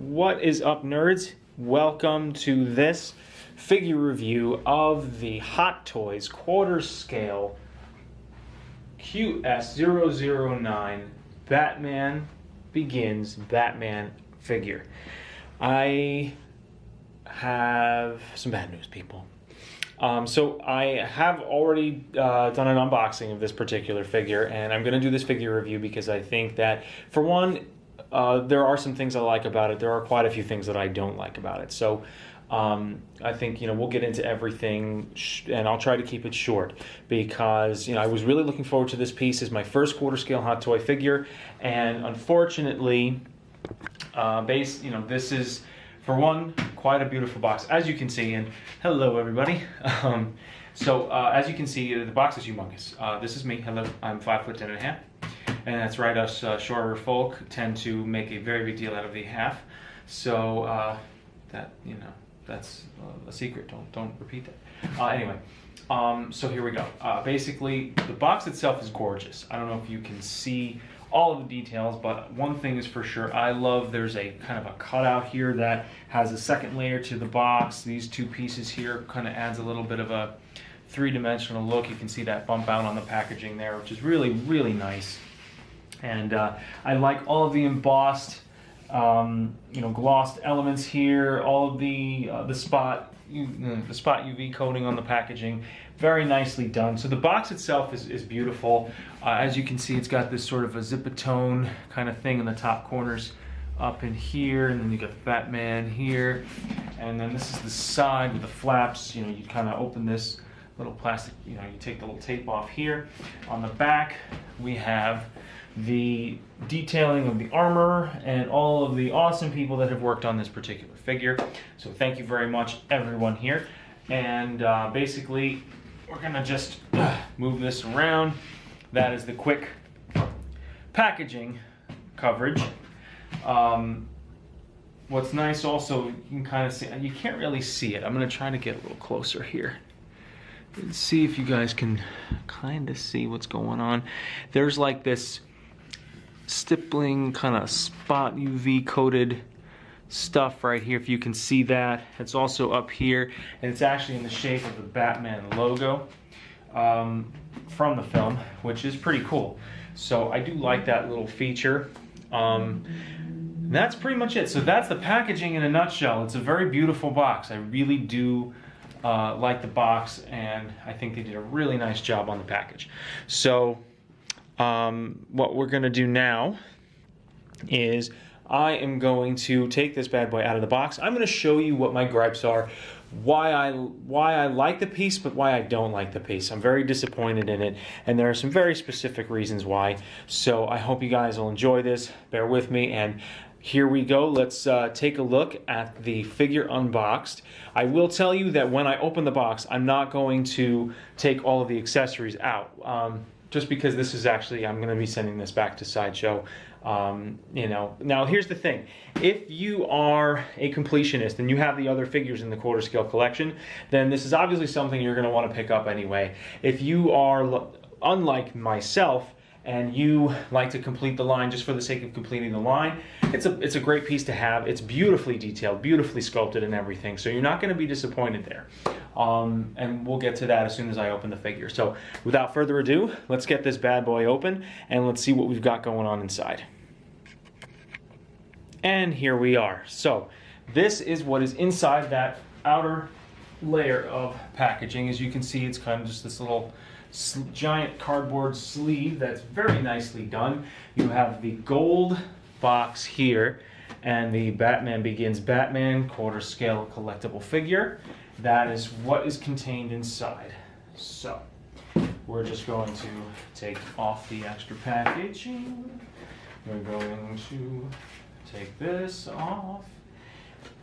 What is up, nerds? Welcome to this figure review of the Hot Toys quarter scale QS009 Batman Begins Batman figure. I have some bad news, people. So I have already done an unboxing of this particular figure, and I'm going to do this figure review because I think that, for one, there are some things I like about it. There are quite a few things that I don't like about it. So I think, we'll get into everything, and I'll try to keep it short because, I was really looking forward to this piece. It's my first quarter scale Hot Toy figure, and unfortunately, this is, for one, quite a beautiful box, as you can see. And hello, everybody. As you can see, the box is humongous. This is me. Hello, I'm 5'10½", and that's right. Us shorter folk tend to make a very big deal out of the half. So that's a secret. Don't repeat that. Anyway, so here we go. Basically, the box itself is gorgeous. I don't know if you can see all of the details, but one thing is for sure, I love there's a kind of a cutout here that has a second layer to the box. These two pieces here kind of adds a little bit of a three-dimensional look. You can see that bump out on the packaging there, which is really, really nice. And I like all of the embossed, glossed elements here, all of the spot UV coating on the packaging. Very nicely done. So the box itself is beautiful. As you can see, it's got this sort of a zip-a-tone kind of thing in the top corners up in here, and then you got the Batman here, and then this is the side with the flaps. You kind of open this little plastic, you take the little tape off here. On the back, we have the detailing of the armor and all of the awesome people that have worked on this particular figure. So thank you very much, everyone here. And basically, we're gonna just move this around. That is the quick packaging coverage. What's nice also, you can kind of see, you can't really see it. I'm gonna try to get a little closer here. Let's see if you guys can kind of see what's going on. There's like this stippling kind of spot UV coated stuff right here, if you can see that. It's also up here, and it's actually in the shape of the Batman logo from the film, which is pretty cool. So I do like that little feature. That's pretty much it. So that's the packaging in a nutshell. It's a very beautiful box. I really do like the box, and I think they did a really nice job on the package. So what we're gonna do now is I am going to take this bad boy out of the box. I'm going to show you what my gripes are, why I like the piece, but why I don't like the piece. I'm very disappointed in it, and there are some very specific reasons why. So I hope you guys will enjoy this. Bear with me, and here we go. Let's take a look at the figure unboxed. I will tell you that when I open the box, I'm not going to take all of the accessories out. Just because this is actually, I'm going to be sending this back to Sideshow. Now here's the thing. If you are a completionist and you have the other figures in the quarter scale collection, then this is obviously something you're going to want to pick up anyway. If you are unlike myself and you like to complete the line just for the sake of completing the line, it's a great piece to have. It's beautifully detailed, beautifully sculpted and everything, so you're not going to be disappointed there. And we'll get to that as soon as I open the figure. So without further ado, let's get this bad boy open and let's see what we've got going on inside. And here we are. So this is what is inside that outer layer of packaging. As you can see, it's kind of just this little giant cardboard sleeve that's very nicely done. You have the gold box here and the Batman Begins Batman quarter scale collectible figure. That is what is contained inside. So we're just going to take off the extra packaging. We're going to take this off.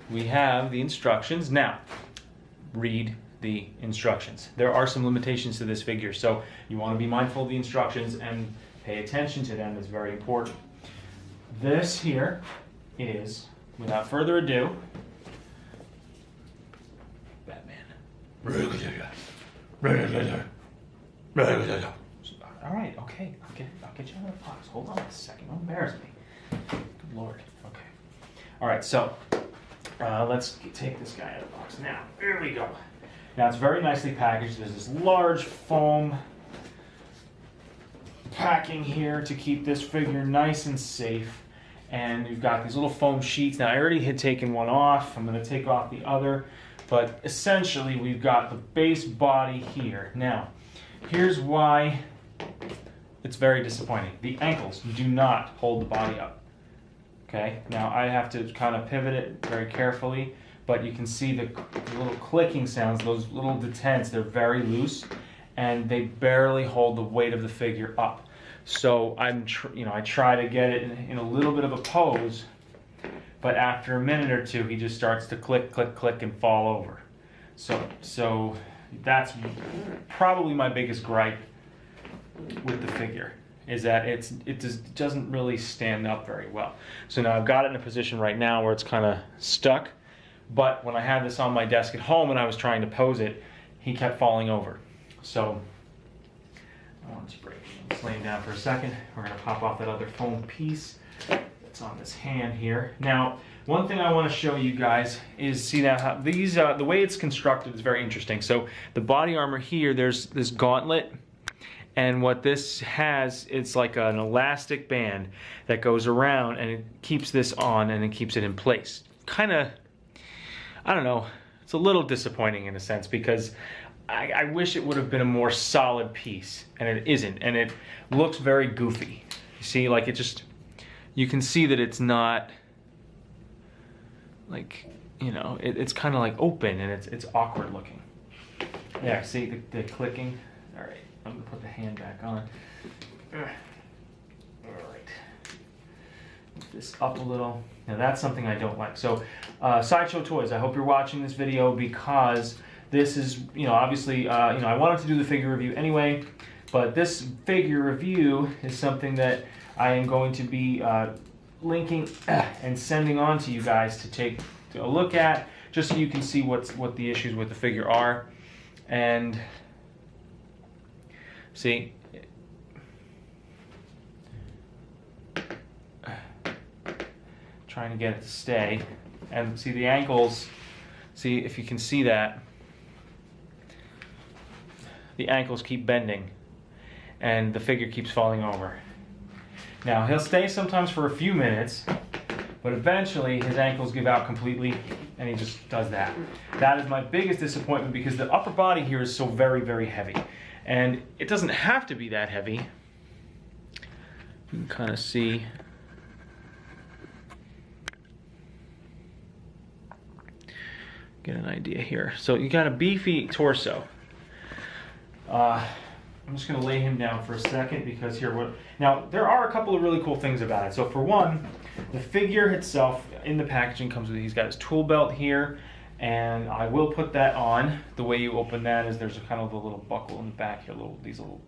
We have the instructions. Now, read the instructions. There are some limitations to this figure, so you want to be mindful of the instructions and pay attention to them. It's very important. This here is, without further ado, Batman. All right, okay, I'll get you out of the box. Hold on a second, don't embarrass me. Good Lord, okay. All right, so let's take this guy out of the box. Now, here we go. Now it's very nicely packaged. There's this large foam packing here to keep this figure nice and safe. And you've got these little foam sheets. Now I already had taken one off. I'm going to take off the other. But essentially we've got the base body here. Now, here's why it's very disappointing. The ankles do not hold the body up. Okay, now I have to kind of pivot it very carefully, but you can see the little clicking sounds, those little detents, they're very loose, and they barely hold the weight of the figure up. So I try to get it in a little bit of a pose, but after a minute or two, he just starts to click, click, click, and fall over. So that's probably my biggest gripe with the figure, is that it just doesn't really stand up very well. So now I've got it in a position right now where it's kind of stuck, but when I had this on my desk at home and I was trying to pose it, he kept falling over. So I want to break it. Just laying down for a second. We're going to pop off that other foam piece that's on this hand here. Now, one thing I want to show you guys is, see now how these, the way it's constructed is very interesting. So the body armor here, there's this gauntlet, and what this has, it's like an elastic band that goes around and it keeps this on and it keeps it in place. Kind of, I don't know, it's a little disappointing in a sense, because I wish it would have been a more solid piece, and it isn't, and it looks very goofy. You see, like it just, you can see that it's not, like, you know, it's kind of like open, and it's awkward looking. Yeah, see the clicking? All right, I'm gonna put the hand back on. All right, move this up a little. Now that's something I don't like. So, Sideshow Toys, I hope you're watching this video, because this is, you know, obviously, I wanted to do the figure review anyway, but this figure review is something that I am going to be linking and sending on to you guys to take a look at, just so you can see what the issues with the figure are. And see, trying to get it to stay, and see the ankles, see if you can see that. The ankles keep bending and the figure keeps falling over. Now he'll stay sometimes for a few minutes, but eventually his ankles give out completely and he just does that. That is my biggest disappointment, because the upper body here is so very, very heavy. And it doesn't have to be that heavy. You can kind of see. Get an idea here. So you got a beefy torso. I'm just going to lay him down for a second, because here, now there are a couple of really cool things about it. So for one, the figure itself in the packaging comes with, he's got his tool belt here, and I will put that on. The way you open that is there's a kind of a little buckle in the back here, these little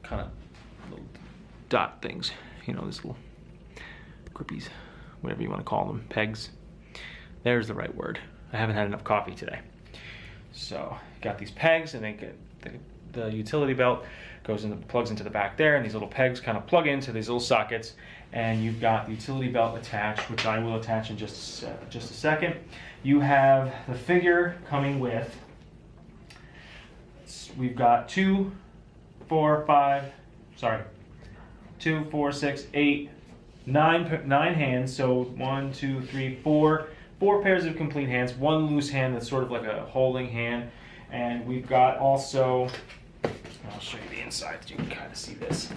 kind of little dot things, you know, these little grippies, whatever you want to call them, pegs. There's the right word. I haven't had enough coffee today. So got these pegs, and they get the utility belt plugs into the back there, and these little pegs kind of plug into these little sockets, and you've got the utility belt attached, which I will attach in just a second. You have the figure coming with, we've got 2, 4, 6, 8, 9 hands. So 1, 2, 3, 4 pairs of complete hands, 1 loose hand that's sort of like a holding hand. And we've got also, I'll show you the inside so you can kind of see this.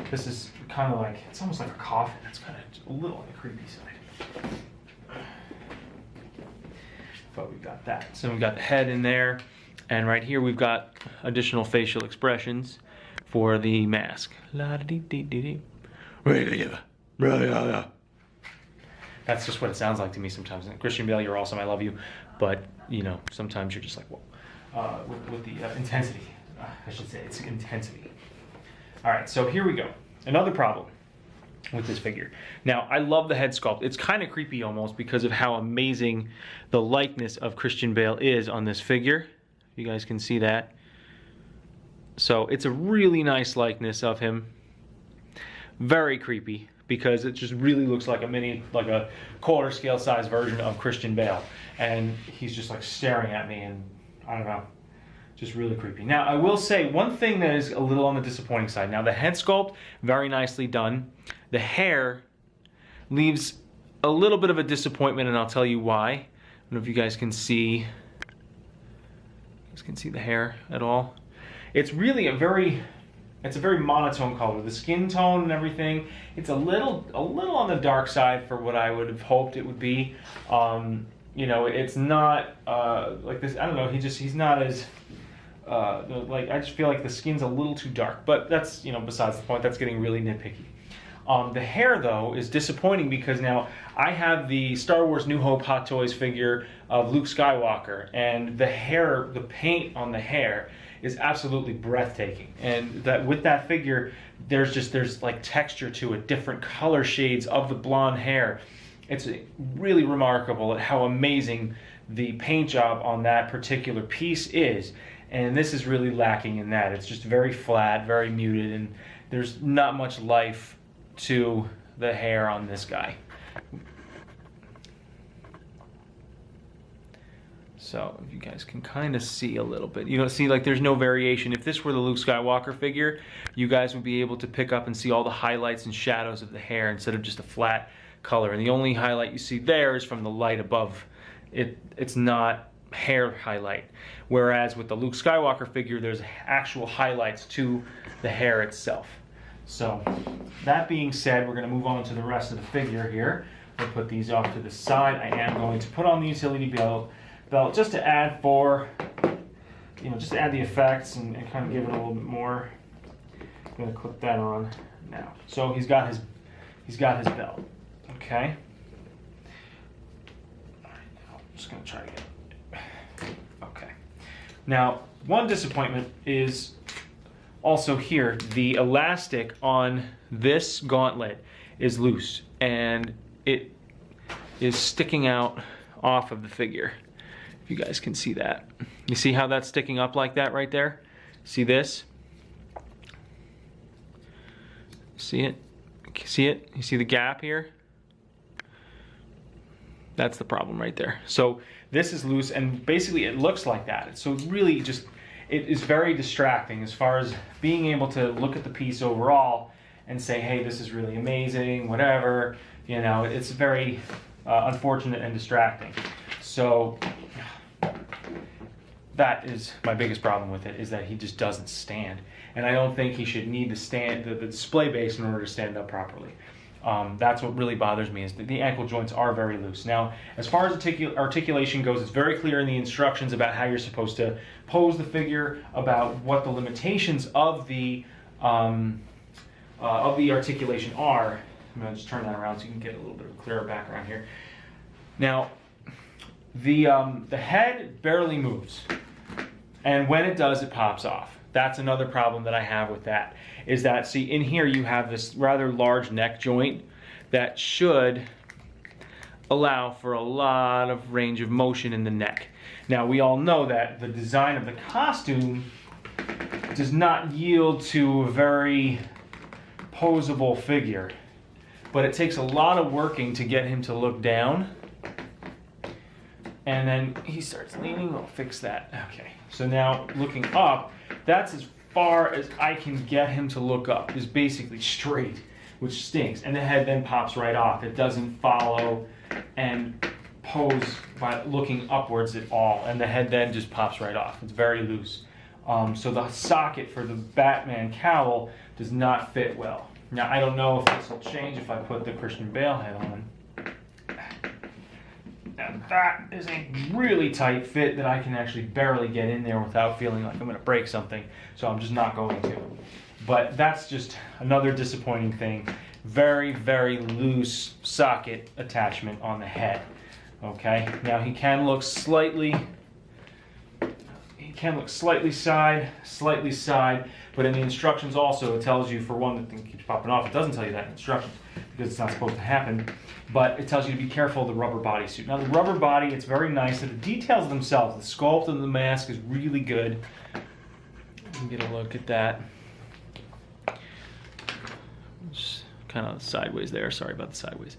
This is kind of like, it's almost like a coffin. It's kind of a little on the creepy side. But we've got that. So we've got the head in there. And right here we've got additional facial expressions for the mask. That's just what it sounds like to me sometimes. And Christian Bale, you're awesome, I love you. But, you know, sometimes you're just like, whoa. With the intensity, I should say, it's intensity. All right, so here we go. Another problem with this figure. Now, I love the head sculpt. It's kind of creepy almost, because of how amazing the likeness of Christian Bale is on this figure. You guys can see that. So it's a really nice likeness of him. Very creepy, because it just really looks like a mini, like a quarter scale size version of Christian Bale. And he's just like staring at me, and I don't know, just really creepy. Now, I will say one thing that is a little on the disappointing side. Now, the head sculpt, very nicely done. The hair leaves a little bit of a disappointment, and I'll tell you why. I don't know if you guys can see. The hair at all. It's really a very monotone color. The skin tone and everything, it's a little on the dark side for what I would have hoped it would be. You know, it's not like this. I don't know. He's not as like, I just feel like the skin's a little too dark. But that's, you know, besides the point. That's getting really nitpicky. The hair, though, is disappointing because now I have the Star Wars New Hope Hot Toys figure of Luke Skywalker, and the hair, the paint on the hair is absolutely breathtaking. And that with that figure, there's like texture to it, different color shades of the blonde hair. It's really remarkable at how amazing the paint job on that particular piece is. And this is really lacking in that. It's just very flat, very muted, and there's not much life to the hair on this guy. So if you guys can kind of see a little bit, you know, see, like, there's no variation. If this were the Luke Skywalker figure, you guys would be able to pick up and see all the highlights and shadows of the hair instead of just a flat color. And the only highlight you see there is from the light above. It's not hair highlight. Whereas with the Luke Skywalker figure, there's actual highlights to the hair itself. So that being said, we're going to move on to the rest of the figure here. We'll put these off to the side. I am going to put on the utility belt just to add just to add the effects and kind of give it a little bit more. I'm going to clip that on now. So he's got his belt. Okay. All right, now I'm just going to try to get it. Okay. Now, one disappointment is also here, the elastic on this gauntlet is loose and it is sticking out off of the figure. If you guys can see that. You see how that's sticking up like that right there? See this? See it? See it? You see the gap here? That's the problem right there. So this is loose, and basically it looks like that. So it's really just, it is very distracting as far as being able to look at the piece overall and say, hey, this is really amazing, whatever. You know, it's very unfortunate and distracting. So that is my biggest problem with it, is that he just doesn't stand. And I don't think he should need to stand, the display base, in order to stand up properly. That's what really bothers me, is that the ankle joints are very loose. Now, as far as articulation goes, it's very clear in the instructions about how you're supposed to pose the figure, about what the limitations of the articulation are. I'm going to just turn that around so you can get a little bit of a clearer background here. Now, the head barely moves, and when it does, it pops off. That's another problem that I have with that, is that, see, in here you have this rather large neck joint that should allow for a lot of range of motion in the neck. Now, we all know that the design of the costume does not yield to a very posable figure, but it takes a lot of working to get him to look down. And then he starts leaning. I'll fix that. Okay. So now looking up, that's as far as I can get him to look up, is basically straight, which stinks. And the head then pops right off. It doesn't follow and pose by looking upwards at all. And the head then just pops right off. It's very loose. So the socket for the Batman cowl does not fit well. Now, I don't know if this will change if I put the Christian Bale head on. And that is a really tight fit that I can actually barely get in there without feeling like I'm going to break something. So I'm just not going to. But that's just another disappointing thing. Very, very loose socket attachment on the head. Okay. Now he can look slightly side, but in the instructions also it tells you, for one, that thing keeps popping off. It doesn't tell you that in instructions because it's not supposed to happen, but it tells you to be careful of the rubber bodysuit. Now the rubber body, it's very nice. The details themselves, the sculpt of the mask is really good. You can get a look at that. Just kind of sideways there. Sorry about the sideways.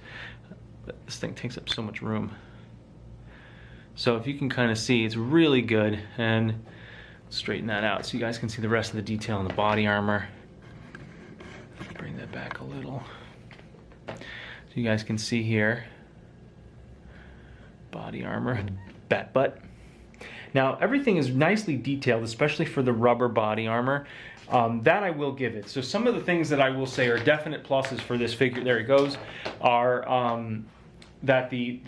But this thing takes up so much room. So if you can kind of see, it's really good. And straighten that out so you guys can see the rest of the detail in the body armor. Bring that back a little. So you guys can see here. Body armor, bat butt. Now everything is nicely detailed, especially for the rubber body armor. That I will give it. So some of the things that I will say are definite pluses for this figure, there it goes, are that the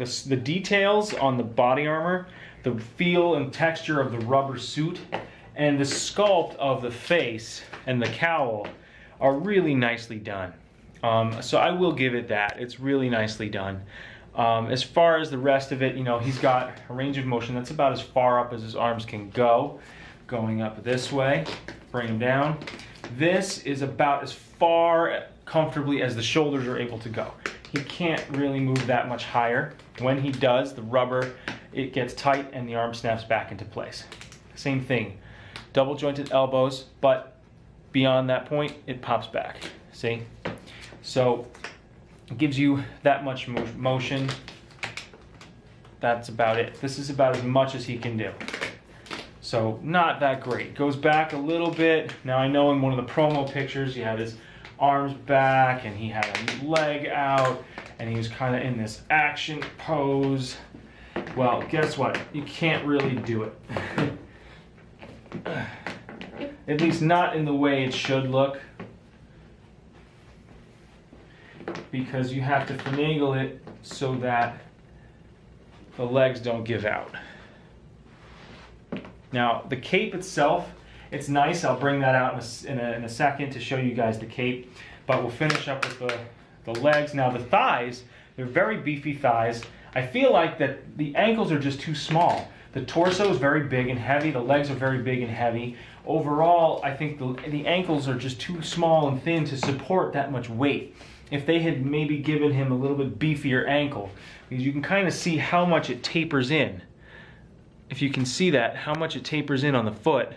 details on the body armor, the feel and texture of the rubber suit, and the sculpt of the face and the cowl are really nicely done. So I will give it that. It's really nicely done. As far as the rest of it, you know, he's got a range of motion that's about as far up as his arms can go. Going up this way, bring him down. This is about as far comfortably as the shoulders are able to go. He can't really move that much higher. When he does, the rubber, it gets tight and the arm snaps back into place. Same thing, double jointed elbows, but beyond that point, it pops back, see? So it gives you that much motion. That's about it. This is about as much as he can do. So not that great. Goes back a little bit. Now I know in one of the promo pictures he had his arms back and he had a leg out and he was kind of in this action pose. Well, guess what? You can't really do it. At least not in the way it should look. Because you have to finagle it so that the legs don't give out. Now, the cape itself, it's nice. I'll bring that out in a second to show you guys the cape. But we'll finish up with the legs. Now, the thighs, they're very beefy thighs. I feel like that the ankles are just too small. The torso is very big and heavy. The legs are very big and heavy. Overall, I think the ankles are just too small and thin to support that much weight. If they had maybe given him a little bit beefier ankle, because you can kind of see how much it tapers in. If you can see that, how much it tapers in on the foot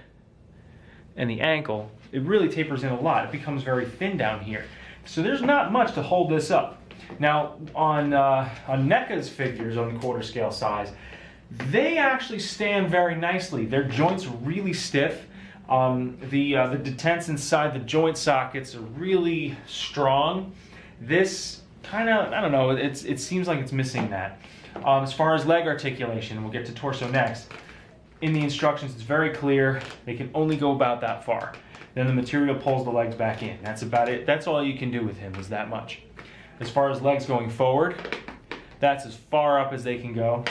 and the ankle, it really tapers in a lot. It becomes very thin down here. So there's not much to hold this up. Now, on NECA's figures on the quarter scale size, they actually stand very nicely. Their joints are really stiff. The detents inside the joint sockets are really strong. This kind of, I don't know, it seems like it's missing that. As far as leg articulation, we'll get to torso next. In the instructions, it's very clear. They can only go about that far. Then the material pulls the legs back in. That's about it. That's all you can do with him, is that much. As far as legs going forward, that's as far up as they can go.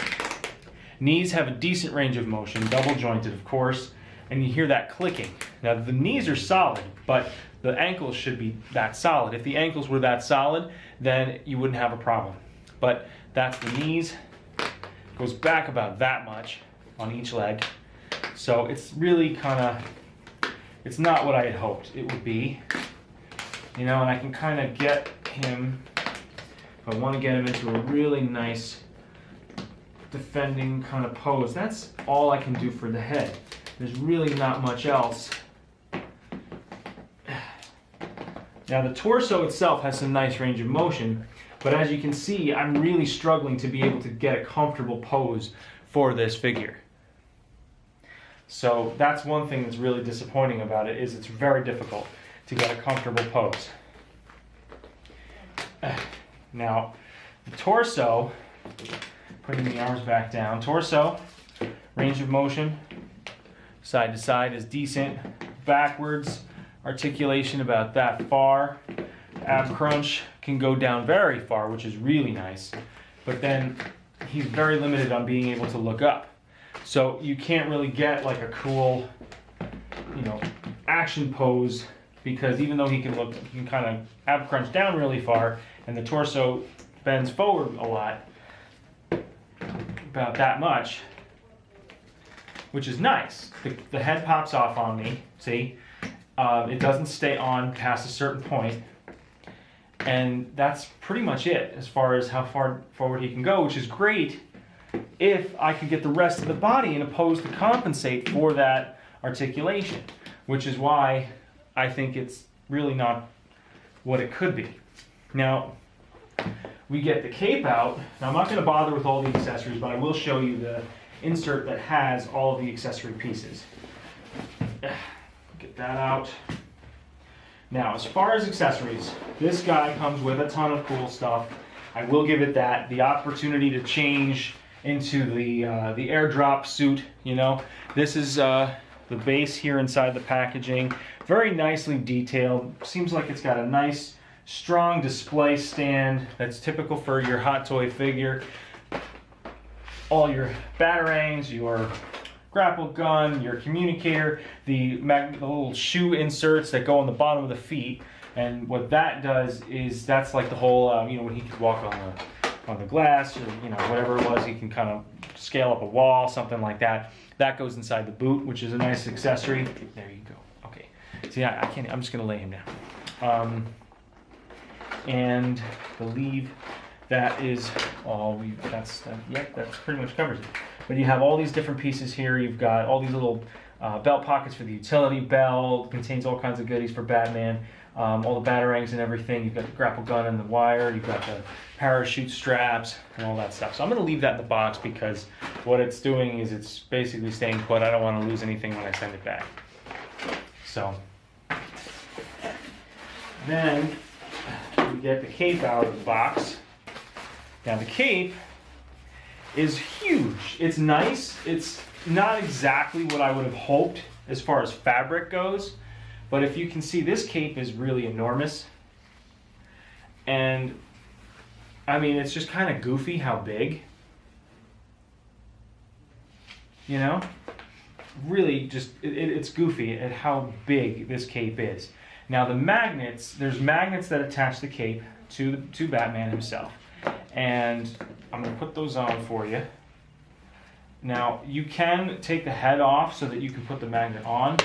Knees have a decent range of motion, double jointed of course, and you hear that clicking. Now the knees are solid, but the ankles should be that solid. If the ankles were that solid, then you wouldn't have a problem. But that's the knees. Goes back about that much on each leg. So it's really kind of, it's not what I had hoped it would be. You know, and I can kind of get him, if I want to get him into a really nice defending kind of pose. That's all I can do for the head. There's really not much else. Now the torso itself has some nice range of motion, but as you can see, I'm really struggling to be able to get a comfortable pose for this figure. So that's one thing that's really disappointing about it, is it's very difficult to get a comfortable pose. Now, the torso, putting the arms back down, torso, range of motion, side to side is decent. Backwards, articulation about that far. Ab crunch can go down very far, which is really nice. But then he's very limited on being able to look up. So you can't really get like a cool, you know, action pose, because even though he can kind of ab crunch down really far and the torso bends forward a lot, about that much, which is nice. The head pops off on me, see? It doesn't stay on past a certain point. And that's pretty much it as far as how far forward he can go, which is great if I could get the rest of the body in a pose to compensate for that articulation, which is why I think it's really not what it could be. Now, we get the cape out. Now, I'm not going to bother with all the accessories, but I will show you the insert that has all of the accessory pieces. Get that out. Now, as far as accessories, this guy comes with a ton of cool stuff. I will give it that. The opportunity to change into the airdrop suit, you know. This is the base here inside the packaging. Very nicely detailed. Seems like it's got a nice, strong display stand that's typical for your hot toy figure. All your batarangs, your grapple gun, your communicator, the little shoe inserts that go on the bottom of the feet. And what that does is that's like the whole, you know, when he could walk on the glass, or, you know, whatever it was, he can kind of scale up a wall, something like that. That goes inside the boot, which is a nice accessory. There you go. Okay. See, I can't. I'm just gonna lay him down. And I believe that is all we. Yep, that pretty much covers it. But you have all these different pieces here. You've got all these little belt pockets for the utility belt. Contains all kinds of goodies for Batman. All the batarangs and everything. You've got the grapple gun and the wire. You've got the parachute straps and all that stuff. So I'm going to leave that in the box because what it's doing is it's basically staying put. I don't want to lose anything when I send it back. So then we get the cape out of the box. Now the cape is huge. It's nice. It's not exactly what I would have hoped as far as fabric goes, but if you can see, this cape is really enormous. And I mean, it's just kind of goofy how big. You know? Really just, it's goofy at how big this cape is. Now the magnets, there's magnets that attach the cape to Batman himself. And I'm going to put those on for you. Now you can take the head off so that you can put the magnet on.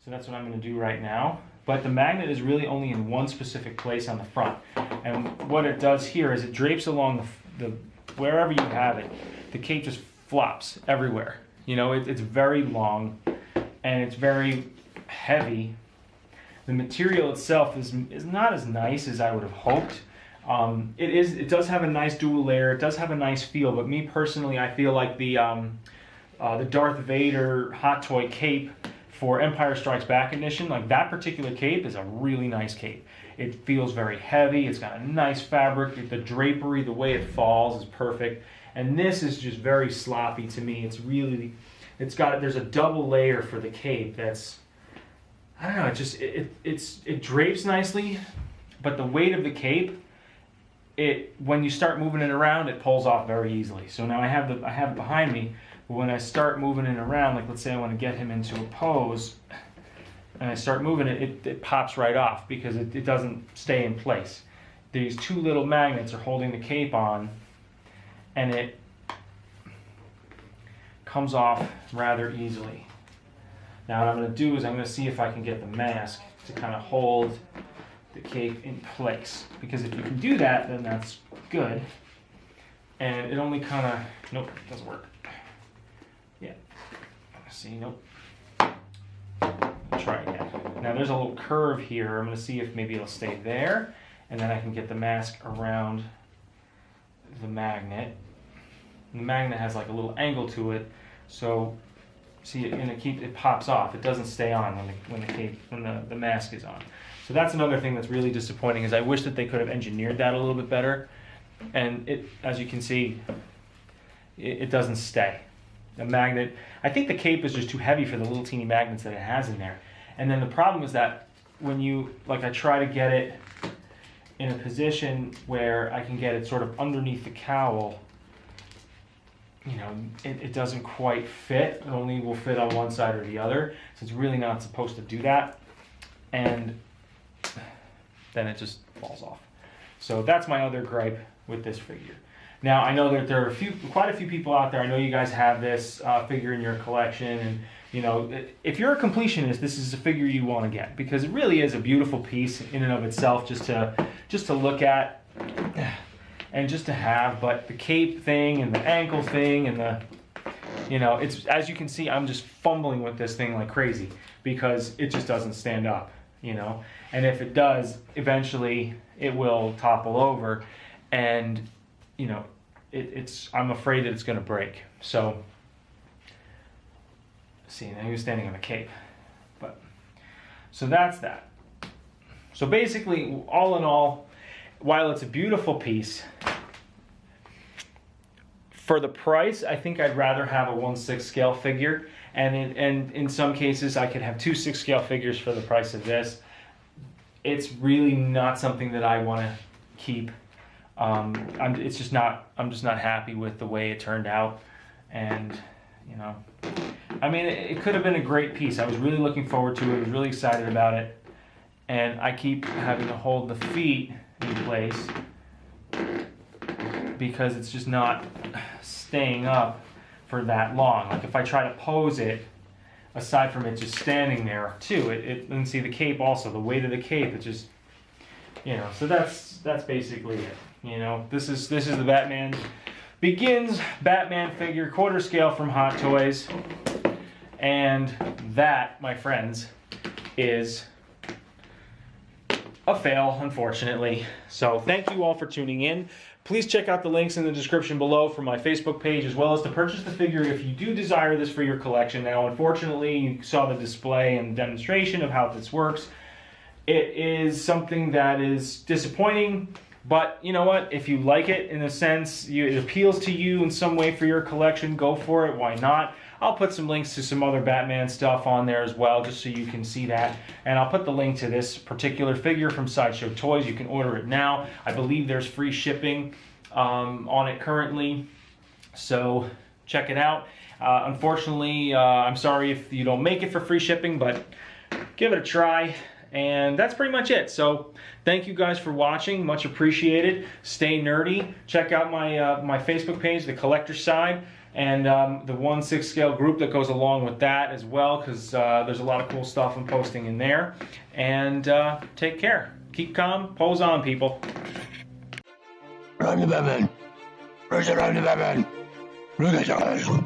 So that's what I'm going to do right now. But the magnet is really only in one specific place on the front. And what it does here is it drapes along the wherever you have it. The cape just flops everywhere. You know, it's very long and it's very heavy. The material itself is not as nice as I would have hoped. It does have a nice dual layer. It does have a nice feel, but me personally, I feel like the Darth Vader hot toy cape for Empire Strikes Back edition, like that particular cape is a really nice cape. It feels very heavy. It's got a nice fabric. The drapery, the way it falls is perfect. And this is just very sloppy to me. There's a double layer for the cape that's, I don't know, it drapes nicely, but the weight of the cape, when you start moving it around, it pulls off very easily. So now I have it behind me, but when I start moving it around, like let's say I want to get him into a pose, and I start moving it, it pops right off because it doesn't stay in place. These two little magnets are holding the cape on, and it comes off rather easily. Now what I'm going to do is I'm going to see if I can get the mask to kind of hold the cape in place, because if you can do that, then that's good. And it only kind of, nope, it doesn't work. Yeah, see, nope. Try again. Now there's a little curve here. I'm going to see if maybe it'll stay there, and then I can get the mask around the magnet. And the magnet has like a little angle to it, so see, it pops off. It doesn't stay on when the mask is on. So that's another thing that's really disappointing, is I wish that they could have engineered that a little bit better. And it, as you can see, it doesn't stay. The magnet, I think the cape is just too heavy for the little teeny magnets that it has in there. And then the problem is that when I try to get it in a position where I can get it sort of underneath the cowl, you know, it doesn't quite fit. It only will fit on one side or the other. So it's really not supposed to do that. And then it just falls off. So that's my other gripe with this figure. Now I know that there are quite a few people out there. I know you guys have this figure in your collection, and you know, if you're a completionist, this is a figure you want to get, because it really is a beautiful piece in and of itself, just to look at and just to have. But the cape thing and the ankle thing and the, you know, it's, as you can see, I'm just fumbling with this thing like crazy because it just doesn't stand up. you know, and if it does, eventually it will topple over, and you know, I'm afraid that it's going to break. So, see, now he was standing on a cape, but so that's that. So basically, all in all, while it's a beautiful piece, for the price, I think I'd rather have a 1/6 scale figure, and in some cases I could have 2/6 scale figures for the price of this. It's really not something that I want to keep. I'm just not happy with the way it turned out, and you know, I mean, it could have been a great piece. I was really looking forward to it. I was really excited about it, and I keep having to hold the feet in place because it's just not staying up for that long. Like if I try to pose it, aside from it just standing there too, and see the cape also, the weight of the cape, it just, you know, so that's basically it. You know, this is the Batman Begins Batman figure, quarter scale from Hot Toys, and that, my friends, is a fail, unfortunately. So thank you all for tuning in. Please check out the links in the description below for my Facebook page, as well as to purchase the figure if you do desire this for your collection. Now, unfortunately, you saw the display and demonstration of how this works. It is something that is disappointing, but you know what? If you like it, in a sense, it appeals to you in some way for your collection, go for it. Why not? I'll put some links to some other Batman stuff on there as well, just so you can see that. And I'll put the link to this particular figure from Sideshow Toys. You can order it now. I believe there's free shipping on it currently, so check it out. Unfortunately, I'm sorry if you don't make it for free shipping, but give it a try. And that's pretty much it. So thank you guys for watching. Much appreciated. Stay nerdy. Check out my Facebook page, The Collector Side, and the 1/6 scale group that goes along with that as well, because there's a lot of cool stuff I'm posting in there. And take care. Keep calm. Pose on, people. Run the Batman. Where's the Batman? Look at that.